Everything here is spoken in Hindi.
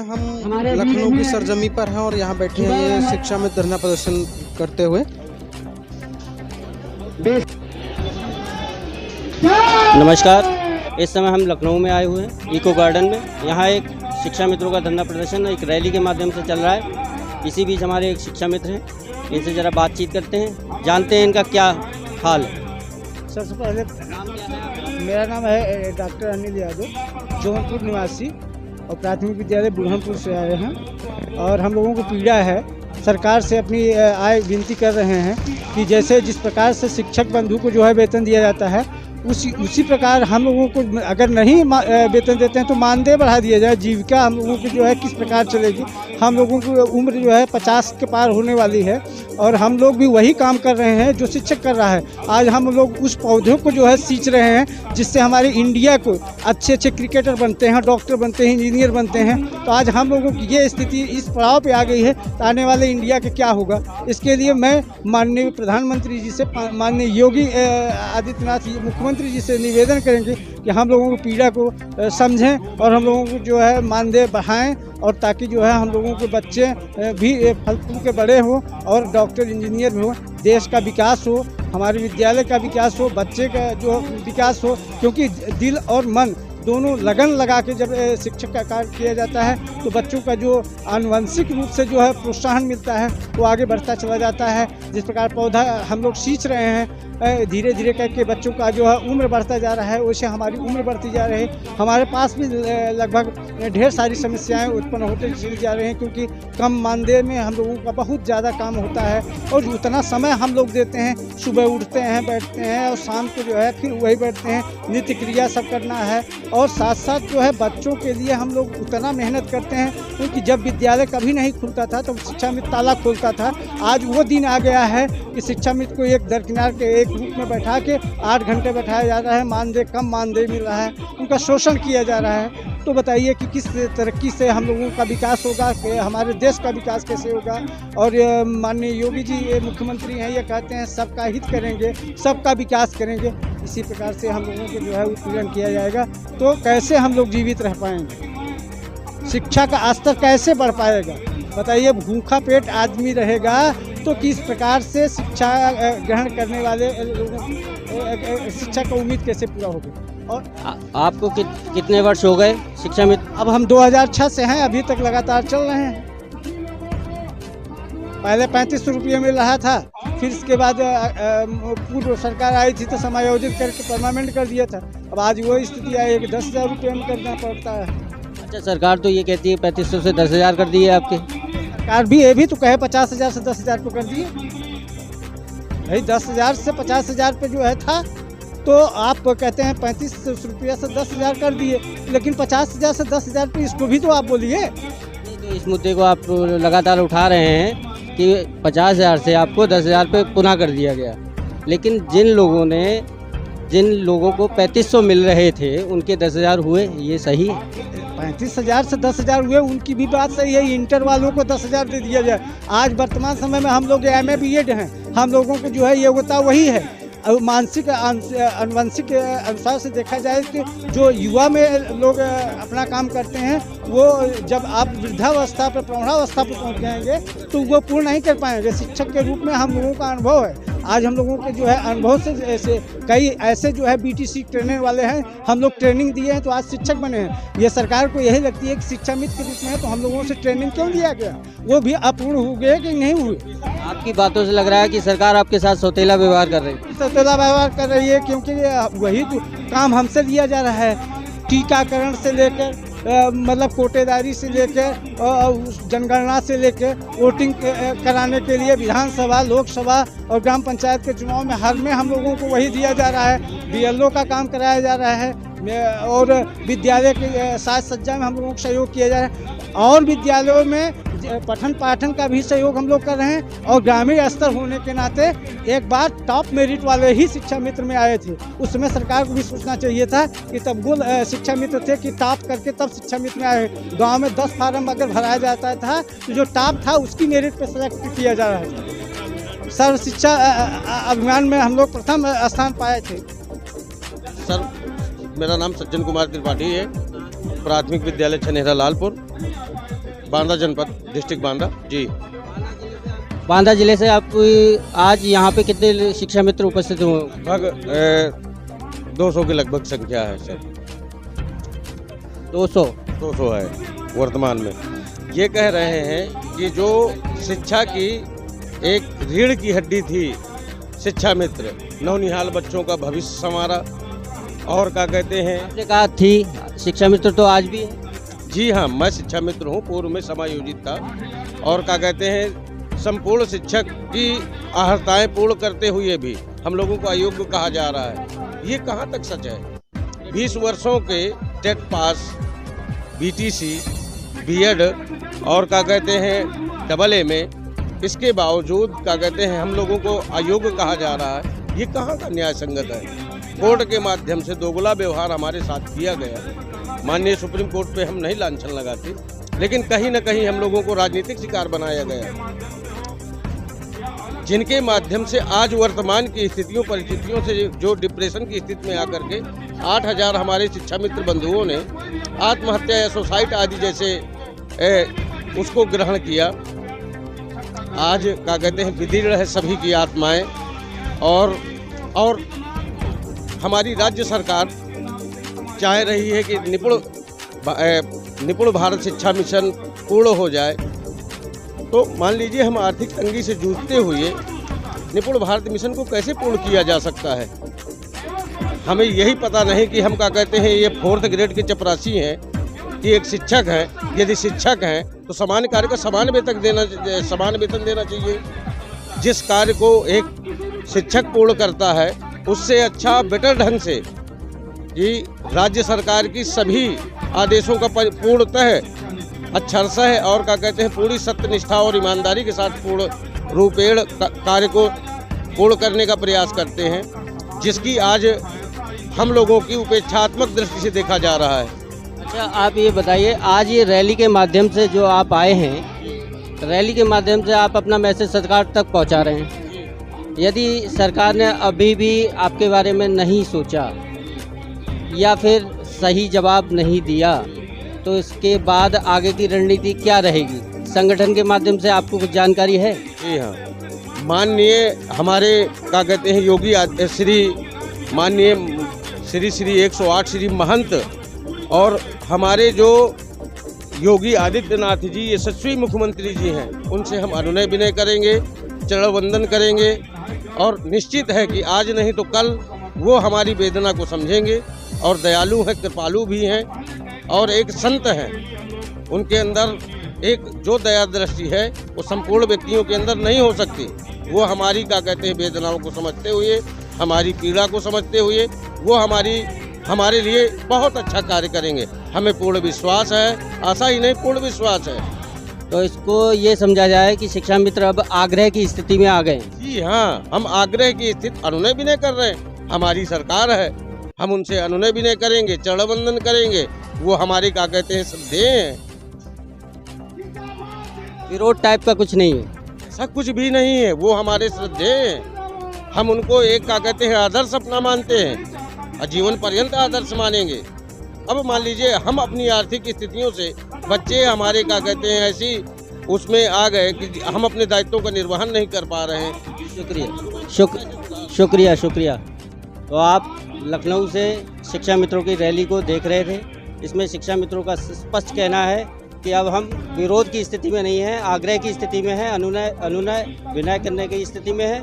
हम लखनऊ की सरजमी पर हैं और यहाँ बैठे हैं ये शिक्षा में धरना प्रदर्शन करते हुए। नमस्कार, इस समय हम लखनऊ में आए हुए हैं इको गार्डन में। यहाँ एक शिक्षा मित्रों का धरना प्रदर्शन एक रैली के माध्यम से चल रहा है। इसी बीच हमारे एक शिक्षा मित्र हैं, इनसे ज़रा बातचीत करते हैं, जानते हैं इनका क्या हाल है। सबसे पहले मेरा नाम है डॉक्टर अनिल यादव, जौनपुर निवासी और प्राथमिक विद्यालय बुरहानपुर से आए हैं। और हम लोगों को पीड़ा है, सरकार से अपनी आय विनती कर रहे हैं कि जैसे जिस प्रकार से शिक्षक बंधु को जो है वेतन दिया जाता है, उसी प्रकार हम लोगों को अगर नहीं वेतन देते हैं तो मानदेय बढ़ा दिया जाए। जीविका हम लोगों की जो है किस प्रकार चलेगी। हम लोगों की उम्र जो है 50 के पार होने वाली है और हम लोग भी वही काम कर रहे हैं जो शिक्षक कर रहा है। आज हम लोग उस पौधों को जो है सींच रहे हैं जिससे हमारे इंडिया को अच्छे अच्छे क्रिकेटर बनते हैं, डॉक्टर बनते हैं, इंजीनियर बनते हैं। तो आज हम लोगों की ये स्थिति इस पड़ाव पे आ गई है तो आने वाले इंडिया के क्या होगा। इसके लिए मैं माननीय प्रधानमंत्री जी से, माननीय योगी आदित्यनाथ मुख्यमंत्री जी से निवेदन करेंगे कि हम लोगों को पीड़ा को समझें और हम लोगों को जो है मानदेय बढ़ाएं, और ताकि जो है हम लोगों के बच्चे भी फल फूल के बड़े हों और डॉक्टर इंजीनियर भी हों, देश का विकास हो, हमारे विद्यालय का विकास हो, बच्चे का जो विकास हो। क्योंकि दिल और मन दोनों लगन लगा के जब शिक्षक का कार्य किया जाता है तो बच्चों का जो आनुवंशिक रूप से जो है प्रोत्साहन मिलता है वो आगे बढ़ता चला जाता है। जिस प्रकार पौधा हम लोग सींच रहे हैं, धीरे धीरे करके बच्चों का जो है उम्र बढ़ता जा रहा है, वैसे हमारी उम्र बढ़ती जा रही है। हमारे पास भी लगभग ढेर सारी समस्याएं उत्पन्न होते चली जा रही हैं, क्योंकि कम मानदेय में हम लोगों का बहुत ज़्यादा काम होता है और उतना समय हम लोग देते हैं। सुबह उठते हैं, बैठते हैं और शाम को जो है फिर वही बैठते हैं, नित्य क्रिया सब करना है। और साथ साथ जो है बच्चों के लिए हम लोग उतना मेहनत करते हैं, क्योंकि जब विद्यालय कभी नहीं खुलता था तो शिक्षा मित्र ताला खोलता था। आज वो दिन आ गया है कि शिक्षा मित्र को एक दरकिनार के एक ग्रुप में बैठा के 8 घंटे बैठाया जा रहा है, मानदेय कम मानदेय मिल रहा है, उनका शोषण किया जा रहा है। तो बताइए कि किस तरक्की से हम लोगों का विकास होगा, कि हमारे देश का विकास कैसे होगा। और माननीय योगी जी मुख्यमंत्री हैं, ये कहते हैं सबका हित करेंगे, सबका विकास करेंगे। इसी प्रकार से हम लोगों को जो है उत्पीड़न किया जाएगा तो कैसे हम लोग जीवित रह पाएंगे, शिक्षा का स्तर कैसे बढ़ पाएगा। बताइए, भूखा पेट आदमी रहेगा तो किस प्रकार से शिक्षा ग्रहण करने वाले लोगों की शिक्षा का उम्मीद कैसे पूरा होगा। और आपको कितने वर्ष हो गए शिक्षा मित्र? अब हम 2006 से हैं, अभी तक लगातार चल रहे हैं। पहले 3500 रुपये मिल रहा था, फिर इसके बाद पूर्व सरकार आई थी तो समायोजित करके परमानेंट कर दिया था। अब आज वो स्थिति आई है कि 10,000 रुपये में करना पड़ता है। अच्छा, सरकार तो ये कहती है 3500 से 10,000 कर दिए आपके। सरकार भी ये भी तो कहे 50,000 से 10,000 को कर दिए भाई। 10,000 से 50,000 पे जो है था, तो आप कहते हैं 3500 रुपया से 10,000 कर दिए, लेकिन 50,000 से 10,000 पे इसको भी तो आप बोलिए। तो इस मुद्दे को आप लगातार उठा रहे हैं कि 50,000 से आपको 10,000 पे पुनः कर दिया गया, लेकिन जिन लोगों को 3500 मिल रहे थे उनके 10,000 हुए, ये सही है? 35,000 से 10,000 हुए, उनकी भी बात सही है। इंटर वालों को 10,000 दे दिया जाए। आज वर्तमान समय में हम लोग MA BEd हैं, हम लोगों को जो है योग्यता वही है। और मानसिक आनुवंशिक अनुसार से देखा जाए कि जो युवा में लोग अपना काम करते हैं, वो जब आप वृद्धावस्था पर, प्रौढ़ावस्था पर पहुँच जाएंगे तो वो पूर्ण नहीं कर पाएंगे। शिक्षक के रूप में हम लोगों का अनुभव है। आज हम लोगों के जो है अनुभव से कई ऐसे जो है BTC ट्रेनर वाले हैं, हम लोग ट्रेनिंग दिए हैं तो आज शिक्षक बने हैं। ये सरकार को यही लगती है कि शिक्षा मित्र के रूप में है तो हम लोगों से ट्रेनिंग क्यों लिया गया, वो भी अपूर्ण हो गए कि नहीं हुए। आपकी बातों से लग रहा है कि सरकार आपके साथ सौतेला व्यवहार कर रही है। सौतेला व्यवहार कर रही है, क्योंकि वही तो काम हमसे लिया जा रहा है। टीकाकरण से लेकर मतलब कोटेदारी से लेकर जनगणना से लेकर वोटिंग कराने के लिए विधानसभा, लोकसभा और ग्राम पंचायत के चुनाव में हर में हम लोगों को वही दिया जा रहा है। BLO का काम कराया जा रहा है और विद्यालय के साज सज्जा में हम लोगों को सहयोग किया जा रहा है। और विद्यालयों में पठन पाठन का भी सहयोग हम लोग कर रहे हैं। और ग्रामीण स्तर होने के नाते एक बार टॉप मेरिट वाले ही शिक्षा मित्र में आए थे। उस समय सरकार को भी सोचना चाहिए था कि तब वो शिक्षा मित्र थे कि टॉप करके तब शिक्षा मित्र में आए। गांव में 10 फार्म अगर भराया जाता था तो जो टॉप था उसकी मेरिट पर सेलेक्ट किया जा रहा था। सर्व शिक्षा अभियान में हम लोग प्रथम स्थान पाए थे। सर, मेरा नाम सज्जन कुमार त्रिपाठी है, प्राथमिक विद्यालय छनेरा लालपुर। बांदा जनपद, डिस्ट्रिक्ट बांदा जी। बांदा जिले से आप आज यहाँ पे कितने शिक्षा मित्र उपस्थित हुए? लगभग 200 के लगभग संख्या है सर। 200 है वर्तमान में। ये कह रहे हैं कि जो शिक्षा की एक रीढ़ की हड्डी थी शिक्षा मित्र, नौनिहाल बच्चों का भविष्य संवारा। और क्या कहते हैं, आपने कहा थी शिक्षा मित्र तो आज भी है? जी हाँ, मैं शिक्षा मित्र हूँ, पूर्व में समायोजित था। और क्या कहते हैं, संपूर्ण शिक्षक की आहर्ताएं पूर्ण करते हुए भी हम लोगों को अयोग्य कहा जा रहा है। ये कहाँ तक सच है? 20 वर्षों के टेट पास, बीटीसी, बीएड और क्या कहते हैं AA में, इसके बावजूद क्या कहते हैं हम लोगों को अयोग्य कहा जा रहा है। ये कहाँ का न्याय संगत है? कोर्ट के माध्यम से दोगला व्यवहार हमारे साथ किया गया। माननीय सुप्रीम कोर्ट पे हम नहीं लांछन लगाते, लेकिन कहीं न कहीं हम लोगों को राजनीतिक शिकार बनाया गया, जिनके माध्यम से आज वर्तमान की स्थितियों परिस्थितियों से जो डिप्रेशन की स्थिति में आकर के 8000 हमारे शिक्षा मित्र बंधुओं ने आत्महत्या या सुसाइड आदि जैसे उसको ग्रहण किया। आज क्या कहते हैं विदीर्ण है सभी की आत्माएं। और हमारी राज्य सरकार चाह रही है कि निपुण भारत शिक्षा मिशन पूर्ण हो जाए। तो मान लीजिए हम आर्थिक तंगी से जूझते हुए निपुण भारत मिशन को कैसे पूर्ण किया जा सकता है? हमें यही पता नहीं कि हम क्या कहते हैं ये 4th ग्रेड के चपरासी हैं कि एक शिक्षक हैं। यदि शिक्षक हैं तो समान कार्य का समान वेतन देना चाहिए। जिस कार्य को एक शिक्षक पूर्ण करता है उससे अच्छा बेटर ढंग से कि राज्य सरकार की सभी आदेशों का पूर्णतः अक्षरशः और क्या कहते हैं पूरी सत्यनिष्ठा और ईमानदारी के साथ पूर्ण रूपेण कार्य को पूर्ण करने का प्रयास करते हैं, जिसकी आज हम लोगों की उपेक्षात्मक दृष्टि से देखा जा रहा है। अच्छा, आप ये बताइए, आज ये रैली के माध्यम से जो आप आए हैं, रैली के माध्यम से आप अपना मैसेज सरकार तक पहुंचा रहे हैं। यदि सरकार ने अभी भी आपके बारे में नहीं सोचा या फिर सही जवाब नहीं दिया, तो इसके बाद आगे की रणनीति क्या रहेगी? संगठन के माध्यम से आपको कुछ जानकारी है? जी हाँ, माननीय हमारे क्या कहते हैं योगी माननीय श्री 108 श्री महंत और हमारे जो योगी आदित्यनाथ जी यशस्वी मुख्यमंत्री जी हैं, उनसे हम अनुनय विनय करेंगे, चरण वंदन करेंगे। और निश्चित है कि आज नहीं तो कल वो हमारी वेदना को समझेंगे और दयालु हैं, कृपालु भी हैं और एक संत हैं। उनके अंदर एक जो दया दृष्टि है वो संपूर्ण व्यक्तियों के अंदर नहीं हो सकती। वो हमारी क्या कहते हैं वेदनाओं को समझते हुए, हमारी पीड़ा को समझते हुए वो हमारे लिए बहुत अच्छा कार्य करेंगे। हमें पूर्ण विश्वास है, आशा ही नहीं पूर्ण विश्वास है। तो इसको ये समझा जाए कि शिक्षा मित्र अब आग्रह की स्थिति में आ गए। जी हाँ, हम आग्रह की स्थिति अनुनय विनय कर रहे हैं। हमारी सरकार है, हम उनसे अनुनय विनय करेंगे, चरण वंदन करेंगे। वो हमारे क्या कहते हैं श्रद्धेय हैं। विरोध टाइप का कुछ नहीं है? ऐसा कुछ भी नहीं है, वो हमारे श्रद्धेय हैं। हम उनको एक क्या कहते हैं आदर्श अपना मानते हैं और जीवन पर्यंत आदर्श मानेंगे। अब मान लीजिए हम अपनी आर्थिक स्थितियों से बच्चे हमारे क्या कहते हैं ऐसी उसमें आ गए कि हम अपने दायित्वों का निर्वहन नहीं कर पा रहे हैं। शुक्रिया। तो आप लखनऊ से शिक्षा मित्रों की रैली को देख रहे थे। इसमें शिक्षा मित्रों का स्पष्ट कहना है कि अब हम विरोध की स्थिति में नहीं हैं, आग्रह की स्थिति में हैं, अनुनय विनय करने की स्थिति में है।